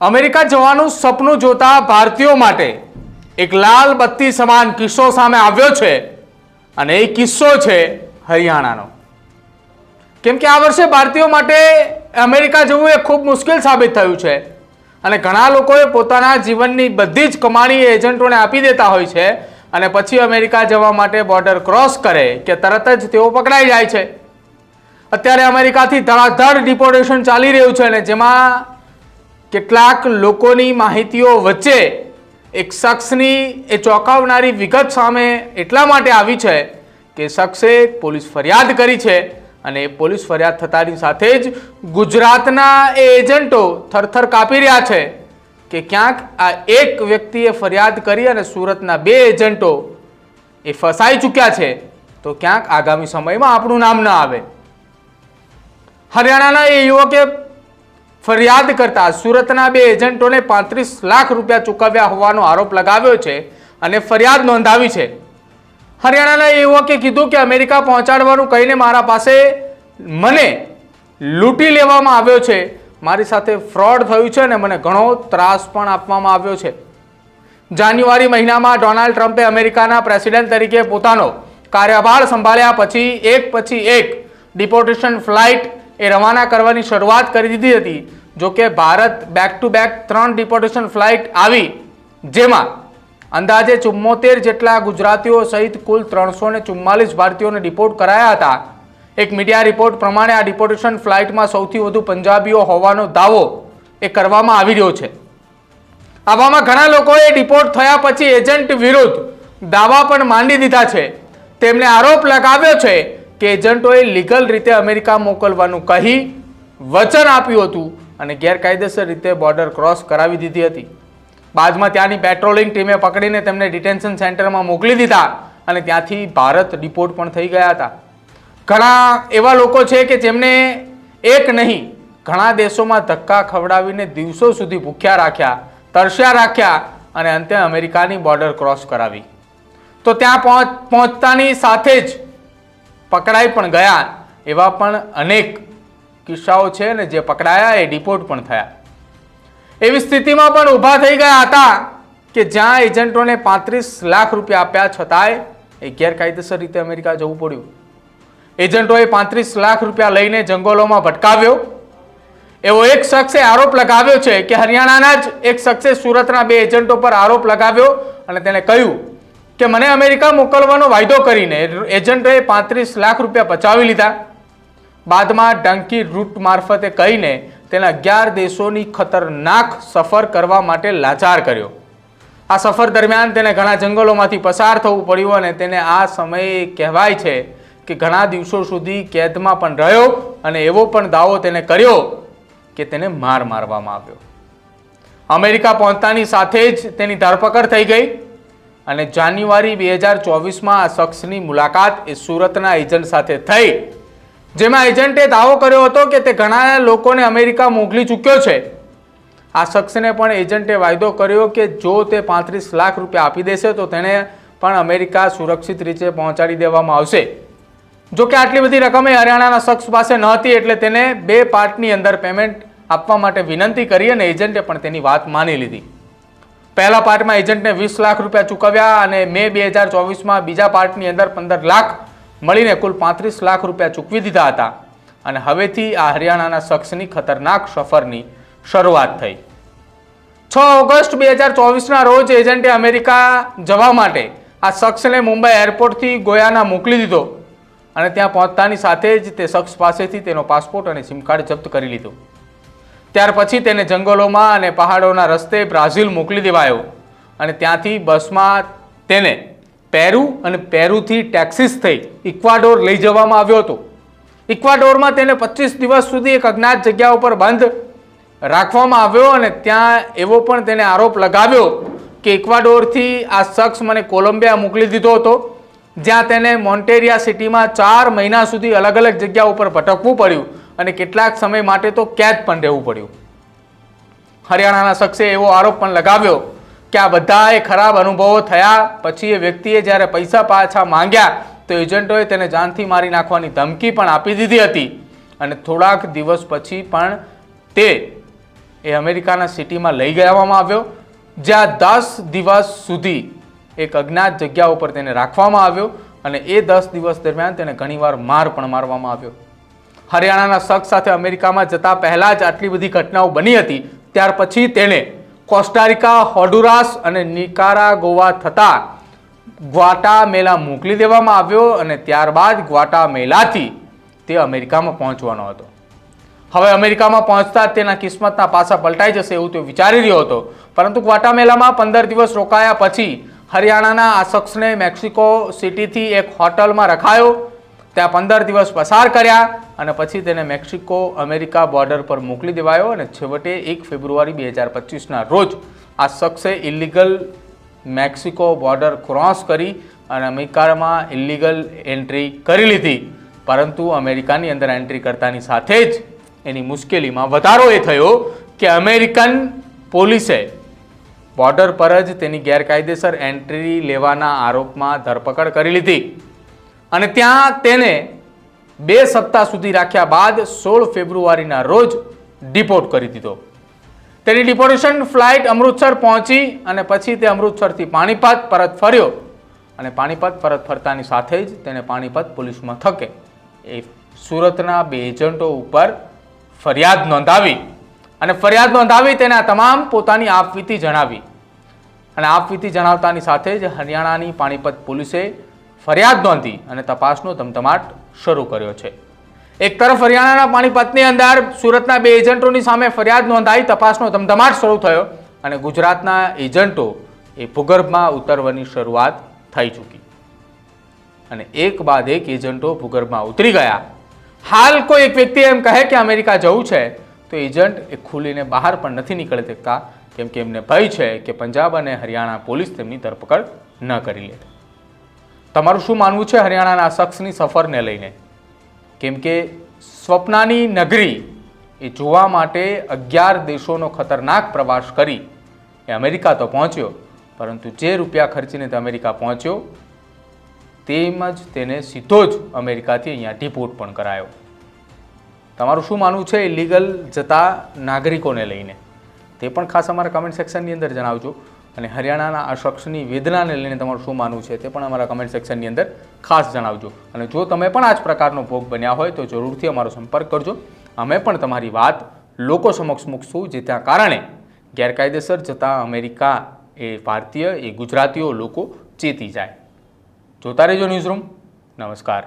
America જવાનું સપનું જોતા ભારતીયો માટે એક લાલ બત્તી સમાન કિસ્સો સામે આવ્યો છે અને એ કિસ્સો છે હરિયાણાનો। કેમ કે આ વર્ષે ભારતીયો માટે અમેરિકા જવું એ ખૂબ મુશ્કેલ સાબિત થયું છે અને ઘણા લોકોએ પોતાના જીવનની બધી જ કમાણી એજન્ટોને આપી દેતા હોય છે અને પછી અમેરિકા જવા માટે બોર્ડર ક્રોસ કરે કે તરત જ તેઓ પકડાઈ જાય છે। અત્યારે અમેરિકાથી ધડાધડ ડિપોર્ટેશન ચાલી રહ્યું છે અને જેમાં કેટલાક લોકોની માહિતીઓ વચ્ચે એક શખ્સની એ ચોંકાવનારી વિગત સામે એટલા માટે આવી છે કે શખ્સે પોલીસ ફરિયાદ કરી છે અને એ પોલીસ ફરિયાદ થતાની સાથે જ ગુજરાતના એ એજન્ટો થરથર કાપી રહ્યા છે કે ક્યાંક આ એક વ્યક્તિએ ફરિયાદ કરી અને સુરતના બે એજન્ટો એ ફસાઈ ચૂક્યા છે તો ક્યાંક આગામી સમયમાં આપણું નામ ન આવે। હરિયાણાના એ યુવકે ફરિયાદ કરતા સુરતના બે એજન્ટોને 35 લાખ રૂપિયા ચૂકવ્યા હોવાનો આરોપ લગાવ્યો છે અને ફરિયાદ નોંધાવી છે। હરિયાણાના યુવકે કીધું કે અમેરિકા પહોંચાડવાનું કહીને મારા પાસે મને લૂંટી લેવામાં આવ્યો છે, મારી સાથે ફ્રોડ થયું છે અને મને ઘણો ત્રાસ પણ આપવામાં આવ્યો છે। જાન્યુઆરી મહિનામાં ડોનાલ્ડ ટ્રમ્પે અમેરિકાના પ્રેસિડેન્ટ તરીકે પોતાનો કાર્યભાર સંભાળ્યા પછી એક ડિપોર્ટેશન ફ્લાઇટ એ રવાના કરવાની શરૂઆત કરી દીધી હતી। જો કે Bharat back to back 3 deportation flight આવી જેમાં અંદાજે 74 જેટલા ગુજરાતીઓ સહિત કુલ 344 ભારતીયોને ડિપોર્ટ કરાયા હતા। એક મીડિયા રિપોર્ટ પ્રમાણે આ ડિપોર્ટેશન ફ્લાઇટમાં સૌથી વધુ પંજાબીઓ હોવાનો દાવો એ કરવામાં આવી રહ્યો છે। આવામાં ઘણા લોકોએ ડિપોર્ટ થયા પછી એજન્ટ વિરુદ્ધ દાવા પણ માંડી દીધા છે। તેમણે આરોપ લગાવ્યો છે કે એજન્ટોએ લીગલ રીતે અમેરિકા મોકલવાનું કહી વચન આપ્યું હતું અને ગેરકાયદેસર રીતે બોર્ડર ક્રોસ કરાવી દીધી હતી। બાદમાં ત્યાંની પેટ્રોલિંગ ટીમે પકડીને તેમને ડિટેન્શન સેન્ટરમાં મોકલી દીધા અને ત્યાંથી ભારત ડિપોર્ટ પણ થઈ ગયા હતા। ઘણા એવા લોકો છે કે જેમને એક નહીં ઘણા દેશોમાં ધક્કા ખવડાવીને દિવસો સુધી ભૂખ્યા રાખ્યા, તરસ્યા રાખ્યા અને અંતે અમેરિકાની બોર્ડર ક્રોસ કરાવી તો ત્યાં પહોંચતાની સાથે જ પકડાઈ પણ ગયા। એવા પણ અનેક કિસ્સાઓ છે ને જે પકડાયા એ ડિપોર્ટ પણ થયા। એવી સ્થિતિમાં પણ ઊભા થઈ ગયા હતા કે જ્યાં એજન્ટોને 35 લાખ રૂપિયા આપ્યા છતાંય એ ગેરકાયદેસર રીતે અમેરિકા જવું પડ્યું। એજન્ટોએ 35 લાખ રૂપિયા લઈને જંગલોમાં ભટકાવ્યો એવો એક શખ્સે આરોપ લગાવ્યો છે કે હરિયાણાના જ એક શખ્સે સુરતના બે એજન્ટો પર આરોપ લગાવ્યો અને તેને કહ્યું કે મને અમેરિકા મોકલવાનો વાયદો કરીને એજન્ટોએ 35 લાખ રૂપિયા બચાવી લીધા। બાદમાં ડંકી રૂટ મારફતે કહીને તેના 11 દેશોની ખતરનાક સફર કરવા માટે લાચાર કર્યો। આ સફર દરમિયાન તેને ઘણા જંગલોમાંથી પસાર થવું પડ્યું અને તેને આ સમયે કહેવાય છે કે ઘણા દિવસો સુધી કેદમાં પણ રહ્યો અને એવો પણ દાવો તેને કર્યો કે તેને મારવામાં આવ્યો। અમેરિકા પહોંચતાની સાથે જ તેની ધરપકડ થઈ ગઈ અને જાન્યુઆરી 2024માં આ શખ્સની મુલાકાત એ સુરતના એજન્ટ સાથે થઈ જેમાં એજન્ટે દાવો કર્યો હતો કે તે ઘણા લોકોને અમેરિકા મોકલી ચૂક્યો છે। આ શખ્સને પણ એજન્ટે વાયદો કર્યો કે જો તે 35 લાખ રૂપિયા આપી દેશે તો તેને પણ અમેરિકા સુરક્ષિત રીતે પહોંચાડી દેવામાં આવશે। જો કે આટલી બધી રકમ હરિયાણાના શખ્સ પાસે ન હતી એટલે તેને 2 પાર્ટની અંદર પેમેન્ટ આપવા માટે વિનંતી કરી અને એજન્ટે પણ તેની વાત માની લીધી। પહેલા પાર્ટમાં એજન્ટને 20 લાખ રૂપિયા ચૂકવ્યા અને મે 2024માં બીજા પાર્ટની અંદર 15 લાખ મળીને કુલ 35 લાખ રૂપિયા ચૂકવી દીધા હતા અને હવેથી આ હરિયાણાના શખ્સની ખતરનાક સફરની શરૂઆત થઈ। 6 ઓગસ્ટ 2024ના રોજ એજન્ટે અમેરિકા જવા માટે આ શખ્સને મુંબઈ એરપોર્ટથી ગોયાના મોકલી દીધો અને ત્યાં પહોંચતાની સાથે જ તે શખ્સ પાસેથી તેનો પાસપોર્ટ અને સિમ કાર્ડ જપ્ત કરી લીધો। ત્યાર પછી તેને જંગલોમાં અને પહાડોના રસ્તે બ્રાઝિલ મોકલી દેવાયો અને ત્યાંથી બસમાં તેને પેરુ અને પેરુથી ટેક્સિસ થઈ ઇક્વાડોર લઈ જવામાં આવ્યો હતો। ઇક્વાડોરમાં તેને 25 દિવસ સુધી એક અજ્ઞાત જગ્યા ઉપર બંધ રાખવામાં આવ્યો અને ત્યાં એવો પણ તેને આરોપ લગાવ્યો કે ઇક્વાડોરથી આ શખ્સ મને કોલંબિયા મોકલી દીધો હતો જ્યાં તેને મોન્ટેરિયા સિટીમાં 4 મહિના સુધી અલગ અલગ જગ્યા ઉપર ભટકવું પડ્યું અને કેટલાક સમય માટે તો કેદ પણ રહેવું પડ્યું। હરિયાણાના શખ્સે એવો આરોપ પણ લગાવ્યો કે આ બધા ખરાબ અનુભવો થયા પછી એ વ્યક્તિએ જ્યારે પૈસા પાછા માંગ્યા તો એજન્ટોએ તેને જાનથી મારી નાખવાની ધમકી પણ આપી દીધી હતી અને થોડાક દિવસ પછી પણ તે એ અમેરિકાના સિટીમાં લઈ જવામાં આવ્યો, જ્યાં 10 દિવસ સુધી એક અજ્ઞાત જગ્યા ઉપર તેને રાખવામાં આવ્યો અને એ 10 દિવસ દરમિયાન તેને ઘણીવાર માર પણ મારવામાં આવ્યો. હરિયાણાના શખ્સ સાથે અમેરિકામાં જતા પહેલા જ આટલી બધી ઘટનાઓ બની હતી. ત્યાર પછી તેને કોસ્ટારિકા, હોન્ડુરાસ અને નિકારાગોવા થતા ગ્વાટામેલા મોકલી દેવામાં આવ્યો અને ત્યારબાદ ગ્વાટામેલાથી તે અમેરિકામાં પહોંચવાનો હતો. હવે અમેરિકામાં પહોંચતા જ તેના કિસ્મતના પાસા પલટાઈ જશે એવું તે વિચારી રહ્યો હતો, પરંતુ ગ્વાટામેલામાં 15 દિવસ રોકાયા પછી હરિયાણાના આ શખ્સને મેક્સિકો સિટીથી એક હોટલમાં રખાયો. ત્યાં 15 દિવસ પસાર કર્યા અને પછી તેને મેક્સિકો અમેરિકા બોર્ડર પર મોકલી દેવાયો અને છેવટે 1 ફેબ્રુઆરી 2025ના રોજ આ શખ્સે ઇલીગલ મેક્સિકો બોર્ડર ક્રોસ કરી અને અમેરિકામાં ઇલીગલ એન્ટ્રી કરી લીધી. પરંતુ અમેરિકાની અંદર એન્ટ્રી કરતાની સાથે જ એની મુશ્કેલીમાં વધારો એ થયો કે અમેરિકન પોલીસે બોર્ડર પર જ તેની ગેરકાયદેસર એન્ટ્રી લેવાના આરોપમાં ધરપકડ કરી લીધી અને ત્યાં તેને 2 સપ્તાહ સુધી રાખ્યા બાદ 16 ફેબ્રુઆરીના રોજ ડિપોર્ટ કરી દીધો. તેની ડિપોર્ટેશન ફ્લાઇટ અમૃતસર પહોંચી અને પછી તે અમૃતસરથી પાણીપત પરત ફર્યો અને પાણીપત પરત ફરતાની સાથે જ તેને પાણીપત પોલીસ મથકે એ સુરતના 2 એજન્ટો ઉપર ફરિયાદ નોંધાવી અને ફરિયાદ નોંધાવી તેના તમામ પોતાની આપવીતી જણાવી અને આપવીતી જણાવતાની સાથે જ હરિયાણાની પાણીપત પોલીસે ફરિયાદ નોંધી અને તપાસનો ધમધમાટ શરૂ કર્યો છે. એક તરફ હરિયાણાના પાણીપતની અંદર સુરતના 2 એજન્ટોની સામે ફરિયાદ નોંધાઈ તપાસનો ધમધમાટ શરૂ થયો અને ગુજરાતના એજન્ટો એ ભૂગર્ભમાં ઉતરવાની શરૂઆત થઈ ચૂકી અને એક બાદ એક એજન્ટો ભૂગર્ભમાં ઉતરી ગયા. હાલ કોઈ એક વ્યક્તિ એમ કહે કે અમેરિકા જવું છે તો એજન્ટ એ ખુલીને બહાર પણ નથી નીકળી શકતા, કેમ કે એમને ભય છે કે પંજાબ અને હરિયાણા પોલીસ તેમની ધરપકડ ન કરી લે. તમારું શું માનવું છે હરિયાણાના શખ્સની સફરને લઈને? કેમ કે સ્વપ્નાની નગરી એ જોવા માટે 11 દેશોનો ખતરનાક પ્રવાસ કરી એ અમેરિકા તો પહોંચ્યો, પરંતુ જે રૂપિયા ખર્ચીને તે અમેરિકા પહોંચ્યો તેમજ તેને સીધો જ અમેરિકાથી અહીંયા ડિપોર્ટ પણ કરાયો. તમારું શું માનવું છે ઇલીગલ જતા નાગરિકોને લઈને? તે પણ ખાસ અમારા કમેન્ટ સેક્શનની અંદર જણાવજો અને હરિયાણાના આ શખ્સની વેદનાને લઈને તમારું શું માનવું છે તે પણ અમારા કમેન્ટ સેક્શનની અંદર ખાસ જણાવજો. અને જો તમે પણ આ જ પ્રકારનો ભોગ બન્યા હોય તો જરૂરથી અમારો સંપર્ક કરજો. અમે પણ તમારી વાત લોકો સમક્ષ મૂકશું, જે ત્યાં કારણે ગેરકાયદેસર જતા અમેરિકા એ ભારતીય એ ગુજરાતીઓ લોકો ચેતી જાય. જોતા રહેજો ન્યૂઝરૂમ. નમસ્કાર.